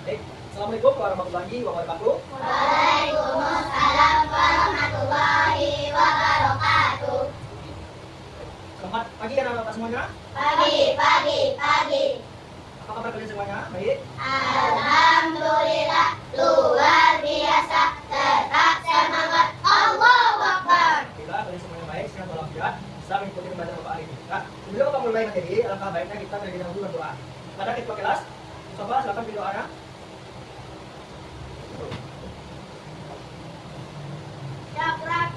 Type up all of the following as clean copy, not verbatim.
Baik. Assalamualaikum warahmatullahi wabarakatuh. Waalaikumsalam warahmatullahi wabarakatuh. Selamat pagi anak-anak semuanya. Pagi. Apa kabar kalian semuanya? Baik. Alhamdulillah, luar biasa. Tetap semangat. Allahu Akbar. Alhamdulillah kalian semuanya baik, sehat walafiat, bisa mengikuti pembelajaran Bapak hari ini. Nah, sebelum Bapak mulai materi, alangkah baiknya kita terlebih dahulu berdoa. Pada ketua kelas, coba silakan berdoanya. Syakrak.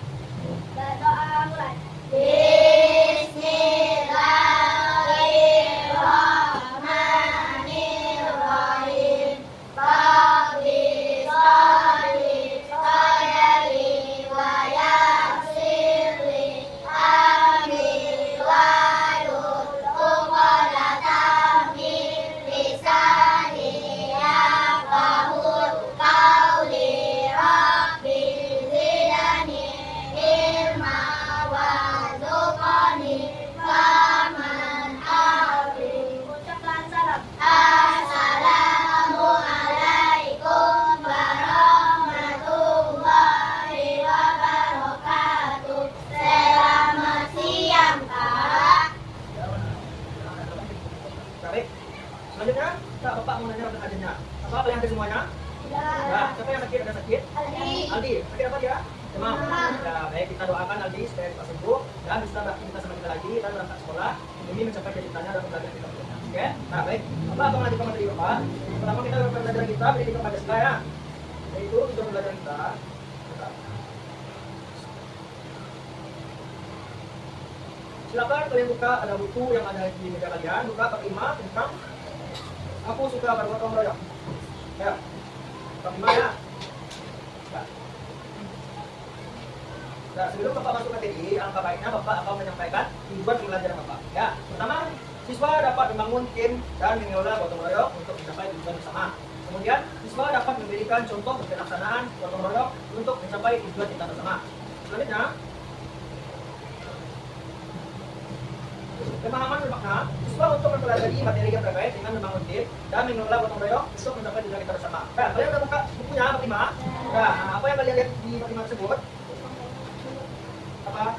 Berdoa mulai. Bismillahirrahmanirrahim. Rabbi sholli sadri wa yassirli amri wahlul 'uqdatam min lisani yafqahu qawli. Rabbi zidni ilma warzuqni fahman arif. Ucapkan salam. Assalamualaikum warahmatullahi wabarakatuh. Selamat siang, Kak. Baik. Selanjutnya, Bapak mau nanya tentang ajennya. Apa kalian hadir semuanya? Ya, siapa yang sakit? Ada sakit? Aldi, sakit apa dia? Demam. Ya, baik, kita doakan Aldi supaya cepat sembuh dan bisa beraktivitas sama kita lagi dan berangkat sekolah demi mencapai cita-citanya dan pembelajaran kita berikutnya. Oke? Nah, baik. Bapak akan melanjutkan materi Bapak. Pertama kita akan pembelajaran kita pendidikan Pancasila ya. Yaitu tujuan pembelajaran kita. Bentar. Silakan kalian buka, ada buku yang ada di meja kalian. Buka bab 5 tentang aku suka bergotong royong. Ya. Bab 5 ya. Nah, sebelum Bapak masuk materi, alangkah baiknya Bapak akan menyampaikan tujuan pembelajaran Bapak. Ya, pertama, siswa dapat membangun tim dan mengelola gotong royong untuk mencapai tujuan bersama. Kemudian, siswa dapat memberikan contoh pelaksanaan gotong royong untuk mencapai tujuan kita bersama. Selanjutnya, pemahaman bermakna, siswa untuk mempelajari materi yang terkait dengan membangun tim dan mengelola gotong royong untuk mencapai tujuan kita bersama. Nah, kalian sudah buka bukunya bab 5. Nah, apa yang kalian lihat di bab 5 tersebut? Apa?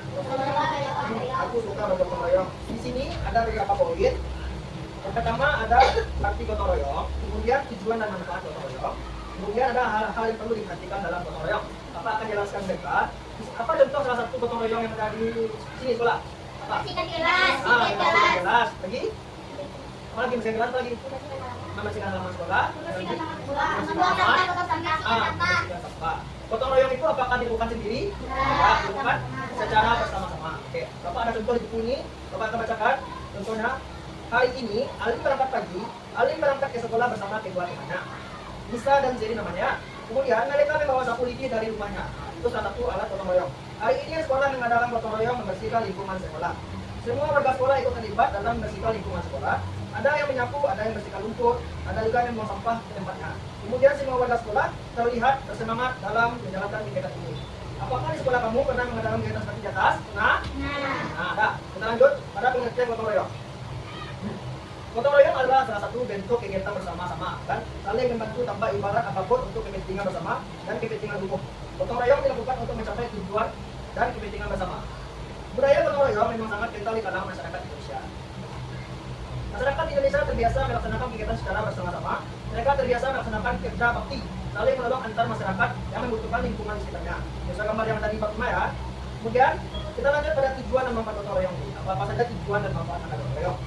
Aku suka bergotong royong. Di sini ada beberapa poin. Yang pertama ada arti gotong royong, kemudian tujuan dan manfaat gotong royong, kemudian ada hal-hal yang perlu diperhatikan dalam gotong royong. Apa akan jelaskan mereka? Apa contoh salah satu gotong royong yang ada di sini sekolah? Apa? Sikat kelas. Kelas. Lagi? Apa lagi mesin kelas lagi? Membersihkan halaman sekolah. Membersihkan sampah. Gotong royong itu apakah dilakukan sendiri? Ya, dilakukan secara bersama-sama. Oke, Bapak ada contoh di buku ini. Bapak akan bacakan. Contohnya, hari ini Alin berangkat pagi. Alin berangkat ke sekolah bersama kedua temannya, Nisa dan Zeri namanya. Kemudian mereka membawa sapu lidi dari rumahnya. Itu salah satu alat gotong royong. Hari ini sekolah mengadakan gotong royong membersihkan lingkungan sekolah. Semua warga sekolah ikut terlibat dalam membersihkan lingkungan sekolah. Ada yang menyapu, ada yang bersihkan lumpur, ada juga yang membuang sampah ke tempatnya. Kemudian semua warga sekolah terlihat bersemangat dalam menjalankan kegiatan ini. Apakah di sekolah kamu pernah mengadakan kegiatan seperti di atas? Nah, ada. Kita lanjut pada pengertian gotong royong. Gotong royong adalah salah satu bentuk kegiatan bersama-sama dan saling membantu tanpa ibarat apapun untuk kepentingan bersama dan kepentingan umum. Gotong royong dilakukan untuk mencapai tujuan dan kepentingan bersama. Budaya gotong royong memang sangat kental di kalangan masyarakat Indonesia. Masyarakat Indonesia terbiasa melaksanakan kegiatan secara bersama-sama. Mereka terbiasa melaksanakan kerja bakti, saling menolong antar masyarakat yang membutuhkan lingkungan di sekitarnya. Bisa gambar yang tadi Pak ya. Kemudian kita lanjut pada tujuan dan manfaat gotong royong. Apa saja tujuan dan manfaat gotong royong?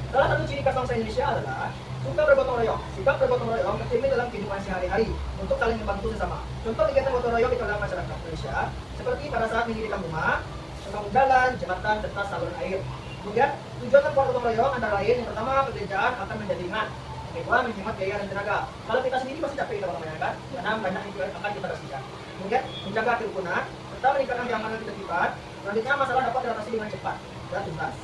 Salah satu ciri khas bangsa Indonesia adalah suka bergotong royong. Sikap bergotong royong tercermin dalam kehidupan sehari-hari untuk saling membantu sesama. Contoh kegiatan gotong royong di kalangan masyarakat Indonesia seperti pada saat mendirikan rumah, membangun jalan, jembatan, serta saluran air. Kemudian tujuan dan gotong royong antara lain yang pertama pekerjaan akan menjadi ringan, yang kedua menghemat biaya dan tenaga. Kalau kita sendiri pasti capek kita gotong royong kan, karena banyak itu akan kita bersihkan. Kemudian menjaga kerukunan serta meningkatkan keamanan dan ketertiban. Selanjutnya masalah dapat diatasi dengan cepat dan tuntas.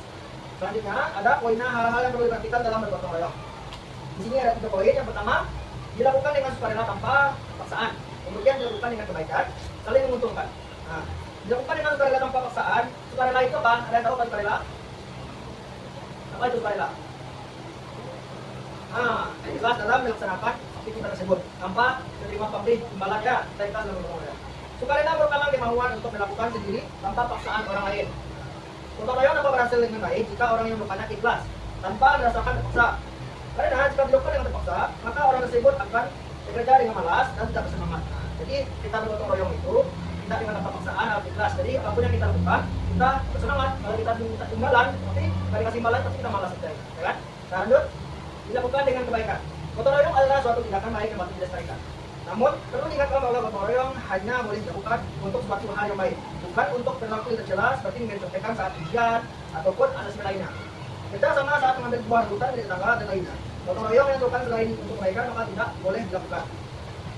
Selanjutnya ada poinnya hal-hal yang perlu diperhatikan dalam bergotong royong. Di sini ada 3 poin. Yang pertama, dilakukan dengan sukarela tanpa paksaan. Kemudian dilakukan dengan kebaikan, saling menguntungkan. Nah, dilakukan dengan sukarela tanpa paksaan. Sukarela itu apa? Ada yang tahu apa sukarela? Apa itu sukarela? Jelas dalam melaksanakan aktivitas tersebut tanpa menerima pemberi imbalannya dari kelas dan gotong royong. Sukarela merupakan kemauan untuk melakukan sendiri tanpa paksaan orang lain. Gotong royong dapat berhasil dengan baik jika orang yang melakukannya ikhlas tanpa dirasakan terpaksa. Karena jika dilakukan dengan terpaksa, maka orang tersebut akan bekerja dengan malas dan tidak bersemangat. Nah, jadi kita bergotong royong itu tidak dengan tanpa paksaan atau ikhlas. Jadi apapun yang kita lakukan, kita bersemangat. Kalau kita minta imbalan, tapi kalau dikasih imbalan pasti kita malas saja, ya kan? Nah, lanjut, dilakukan dengan kebaikan. Gotong royong adalah suatu tindakan baik yang patut dilestarikan. Namun, perlu diingatkan bahwa gotong royong hanya boleh dilakukan untuk suatu hal yang baik, bukan untuk perilaku yang tercela seperti mencontohkan saat ujian ataupun asasi lainnya. Kita sama saat mengambil buah rambutan dari tetangga dan lainnya. Gotong royong yang dilakukan selain untuk kebaikan maka tidak boleh dilakukan.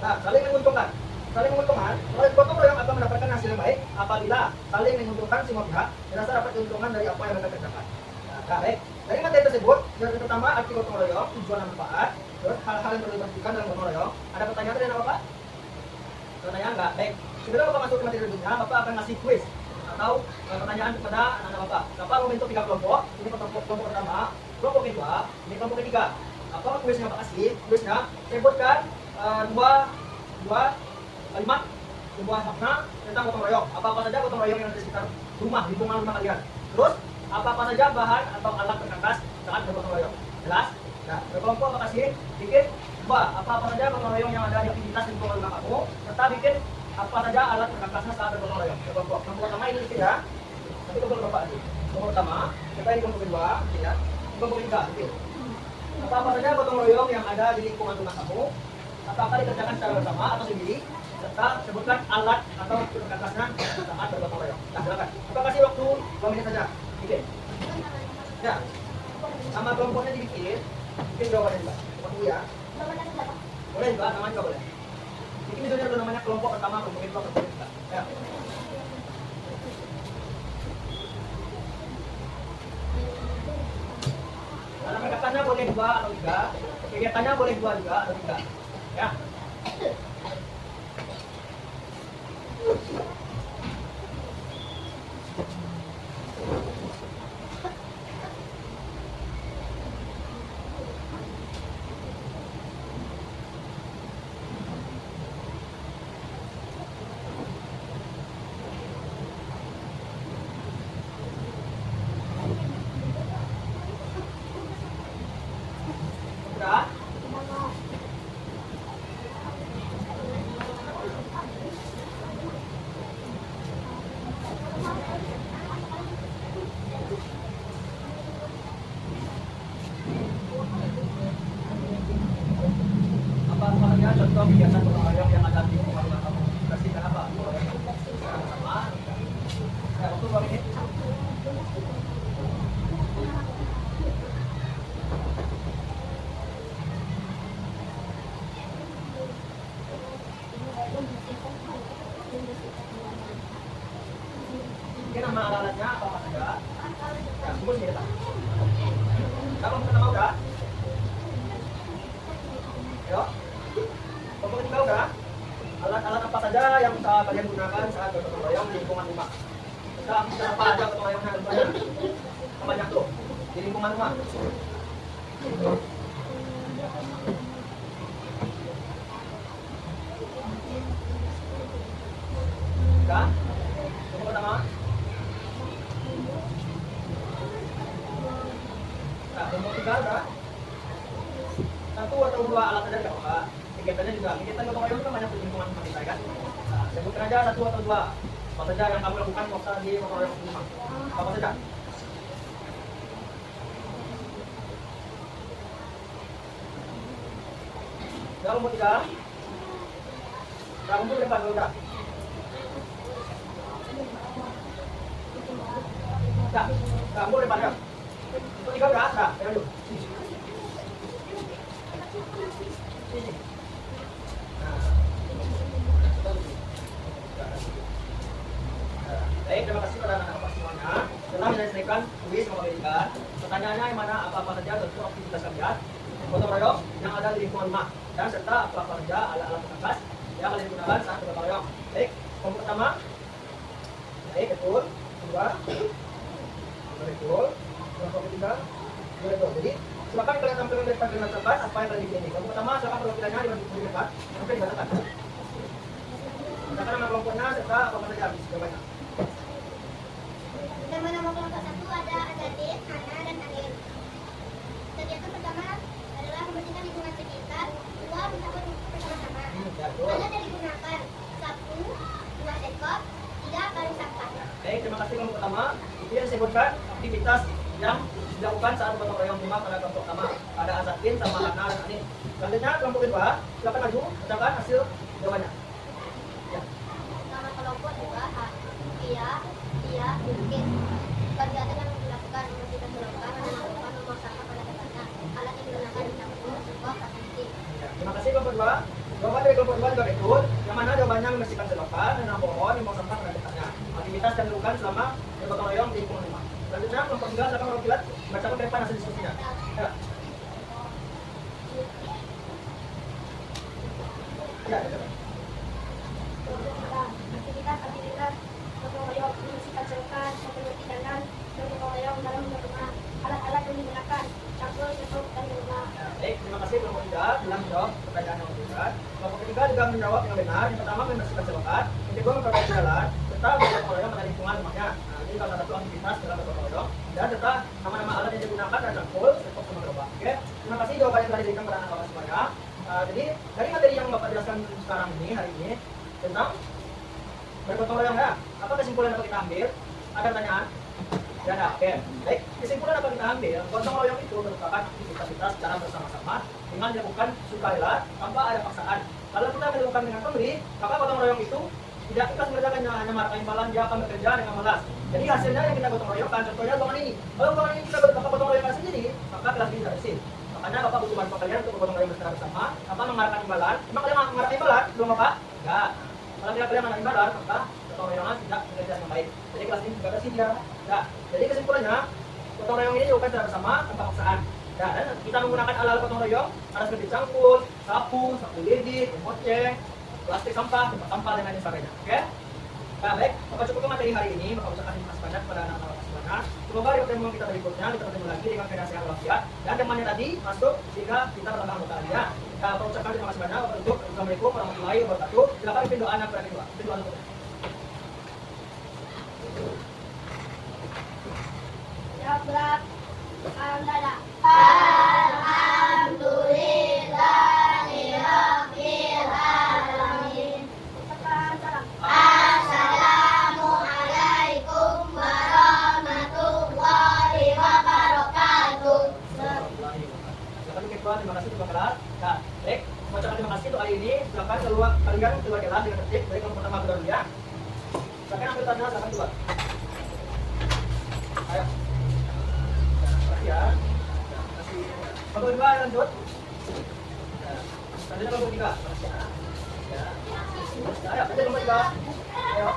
Nah, saling menguntungkan. Saling menguntungkan, gotong royong akan mendapatkan hasil yang baik apabila saling menguntungkan semua pihak, dirasa dapat keuntungan dari apa yang mereka kerjakan. Nah, baik. Dari materi tersebut, yang pertama arti gotong royong, tujuan dan manfaat, terus hal-hal yang perlu diperhatikan dalam gotong royong. Ada pertanyaan dari Bapak? Pertanyaan enggak? Baik. Sebelum Bapak masuk ke materi berikutnya, Bapak akan ngasih kuis atau pertanyaan kepada anak-anak Bapak. Bapak membentuk 3 kelompok. Ini kelompok pertama, kelompok kedua, ini kelompok ketiga. Apa kuisnya Bapak kasih? Kuisnya sebutkan dua kalimat, sebuah makna tentang gotong royong. Apa-apa saja gotong royong yang ada di sekitar rumah, lingkungan rumah kalian. Terus apa-apa saja bahan atau alat perkakas saat bergotong royong. Jelas? Nah, berkelompok Bapak kasih bikin apa-apa saja gotong royong yang ada di aktivitas lingkungan rumah kamu, serta bikin apa saja alat perkakasnya saat bergotong royong. Kelompok pertama ini bikin ya. Nanti kelompok Bapak lagi. Kelompok pertama, kita di kelompok kedua, ya. Kelompok ketiga, bikin. Apa-apa saja gotong royong yang ada di lingkungan rumah kamu, apakah dikerjakan secara bersama atau sendiri, serta sebutkan alat atau perkakasnya saat bergotong royong. Nah, silakan. Bapak kasih waktu 2 menit saja. Bikin. Ya. Sama kelompoknya dibikin. Bikin jawabannya juga. Coba dulu ya. Boleh juga, namanya juga boleh. Bikin videonya dulu namanya kelompok pertama, kelompok kedua, kelompok ketiga. Ya. Alat perkakasnya boleh 2 atau 3. Kegiatannya boleh 2 juga atau 3. Ya. Sudah? Apa saja contoh kegiatan gotong royong yang ada di rumah kamu? Pastikan apa? Sama. Ya, waktu 2 menit. Ini nama alatnya apa saja? Ya, semua sini kita. Kamu pertama udah? Ayo. Kelompok ketiga udah? Alat-alat apa saja yang bisa kalian gunakan saat bergotong royong di lingkungan rumah? Kita apa aja gotong royongnya contohnya? Banyak tuh di lingkungan rumah. Udah? Kelompok pertama? Nah, kelompok tiga udah? 1 atau 2 alat saja nggak apa-apa. Kegiatannya juga. Kegiatan gotong royong kan banyak di lingkungan rumah kita kan. Nah, sebutkan aja 1 atau 2. Apa saja yang kamu lakukan waktu di gotong royong rumah? Apa saja? Udah kelompok 3? Udah kumpul di depan udah. Udah kumpul di depan ya. Kelompok 3 udah? Udah, ayo dulu. Sini. Baik, terima kasih pada anak-anak semuanya. Setelah menyelesaikan kuis memperhatikan pertanyaannya yang mana apa-apa saja tentu aktivitas kalian gotong royong yang ada di lingkungan rumah dan serta apa-apa saja alat-alat perkakas yang kalian gunakan saat bergotong royong. Baik, kelompok pertama. Baik, betul. Kedua, betul. Kelompok ketiga, betul. Jadi silakan kalian tampilkan dari akan dibacakan apa yang tadi ini. Kelompok pertama silakan perwakilannya dibacakan. Oke, dibacakan. Silakan nama kelompoknya serta apa saja habis jawabannya. Nama-nama kelompok 1 ada Adadin, Hana, dan Adin. Kegiatan pertama adalah membersihkan lingkungan sekitar. 2. Mencapai bersama-sama. Alat yang digunakan 1. Buah sendok. 3. Karung sampah. Baik, terima kasih kelompok pertama. Itu yang disebutkan aktivitas yang dilakukan saat bergotong royong rumah pada kelompok pertama. Ada Asatin sama Hana dan Adin. Selanjutnya kelompok kedua, silakan maju, bacakan hasil jawabannya. Ya. Nama kelompok 2 Dia, Mungkin. Kegiatan yang dilakukan membersihkan selokan, menemukan nomor sampah pada tempatnya. Alat yang digunakan dicampur, sendok, plastik. Ya, terima kasih kelompok dua. Jawaban dari kelompok dua juga berikut. Yang mana jawabannya membersihkan selokan, menanam pohon, membuang sampah pada tempatnya. Aktivitas yang dilakukan selama bergotong royong di lingkungan rumah. Selanjutnya kelompok tiga, silakan perwakilan bacakan ke depan hasil diskusinya. Ya. Ya, ya. Aktivitas gotong royong membersihkan selokan, mempenuhi dandan, bergotong royong dalam rumah. Alat-alat yang digunakan campur, sendok, dan rumah. Baik, terima kasih kelompok tiga telah menjawab pertanyaan yang benar. Kelompok ketiga juga menjawab yang benar. Yang pertama membersihkan selokan, yang kedua memperbaiki jalan, serta bergotong royong pada lingkungan rumahnya. Nah, ini salah satu aktivitas dalam bergotong royong. Dan serta nama-nama alat yang digunakan adalah cangkul, sendok, sama gerobak. Oke, terima kasih jawaban yang telah diberikan kepada anak-anak semuanya. Jadi dari materi yang Bapak jelaskan sekarang ini hari ini tentang bergotong royong ya. Apa kesimpulan yang dapat kita ambil? Ada pertanyaan? Ya, nah, oke. Baik, kesimpulan dapat kita ambil, gotong royong itu merupakan aktivitas secara bersama-sama dengan dilakukan sukarela tanpa ada paksaan. Kalau kita melakukan dengan pemberi, maka gotong royong itu tidak ikhlas mengerjakannya, hanya marah imbalan, dia akan bekerja dengan malas. Jadi hasilnya yang kita gotong royongkan, contohnya ruangan ini. Kalau ruangan ini kita gotong royongkan sendiri, maka kelas ini tidak bersih. Makanya Bapak butuh bantuan kalian untuk bergotong royong secara bersama, Bapak mengarahkan imbalan. Emang kalian mengarahkan imbalan belum Bapak? Enggak. Kalau tidak kalian mengarahkan imbalan, maka gotong royongan tidak bekerja dengan baik. Jadi kelas ini juga bersih dia. Nah, jadi kesimpulannya, gotong royong ini dilakukan secara bersama tanpa paksaan. Nah, dan kita menggunakan alat-alat gotong royong, ada seperti cangkul, sapu lidi, moceng, plastik sampah, tempat sampah, dan lain sebagainya. Oke? Nah, baik, Bapak cukupkan materi hari ini. Bapak ucapkan terima kasih banyak kepada anak-anak semuanya. Semoga di pertemuan kita berikutnya kita bertemu lagi dengan keadaan sehat walafiat dan temannya tadi masuk sehingga kita bertambah anggota lainnya. Nah, Bapak ucapkan terima kasih banyak. Bapak tutup. Assalamualaikum warahmatullahi wabarakatuh. Silakan pimpin doanya kepada kedua. Pimpin doa untuk. Ya, berat. Alhamdulillahirabbil alamin. Assalamualaikum warahmatullahi wabarakatuh. Silakan kedua, terima kasih kepada kelas. Nah, baik, ucapkan terima kasih untuk hari ini. Silakan kalian keluar kelas dengan tertib. Dari kelompok pertama kedua ya. Silakan ambil tanda, silakan keluar. Ayo. Ya. Kelompok kedua lanjut. Selanjutnya kelompok tiga. Ya. Ayo, kelompok tiga. Ayo.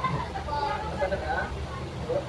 Masuk ya. Masuk.